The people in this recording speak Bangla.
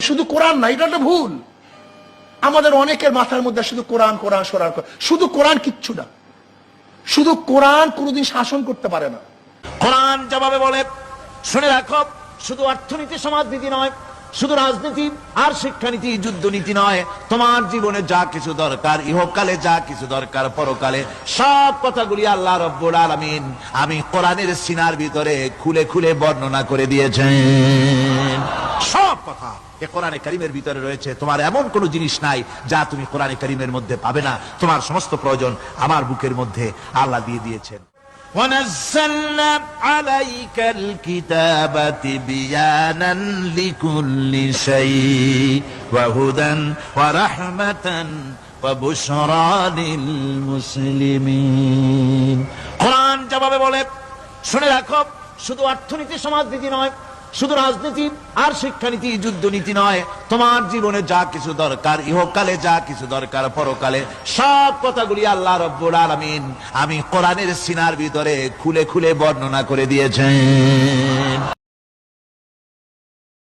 শুধু কোরআন না, এটা একটা ভুল। আমাদের অনেকের মাথার মধ্যে শুধু কোরআন কোরআন সরার, শুধু কোরআন কিচ্ছু না। শুধু কোরআন কোনোদিন শাসন করতে পারে না। কোরআন যেভাবে বলে শুনে রাখো, শুধু অর্থনীতি সমাজনীতি নয়, শুধু রাজনীতি আর শিক্ষানীতি যুদ্ধনীতি নয়, তোমার জীবনে যা কিছু দরকার, ইহকালে যা কিছু দরকার, পরকালে সব কথাগুলি আল্লাহ রাব্বুল আলামিন আমি কোরআনের সিনার ভিতরে খুলে খুলে বর্ণনা করে দিয়েছেন। সব কথা এ কোরআনে কারীমের ভিতরে রয়েছে। তোমার এমন কোন জিনিস নাই যা তুমি কোরআনে কারীমের মধ্যে পাবে না। তোমার সমস্ত প্রয়োজন আমার বুকের মধ্যে আল্লাহ দিয়ে দিয়েছেন। ونزلنا عليك الكتاب تبيانا لكل شيء وهدى ورحمة وبشرى للمسلمين। কোরআন যেভাবে বলে শুনে রাখো, শুধু অর্থনীতি সমাজনীতি নয়, শুধু রাজনীতি আর শিক্ষানীতি যুদ্ধনীতি নয়, তোমার জীবনে যা কিছু দরকার, ইহকালে যা কিছু দরকার, পরকালে সব কথাগুলি আল্লাহ রাব্বুল আলামিন আমি কোরআনের সিনার ভিতরে খুলে খুলে বর্ণনা করে দিয়েছেন।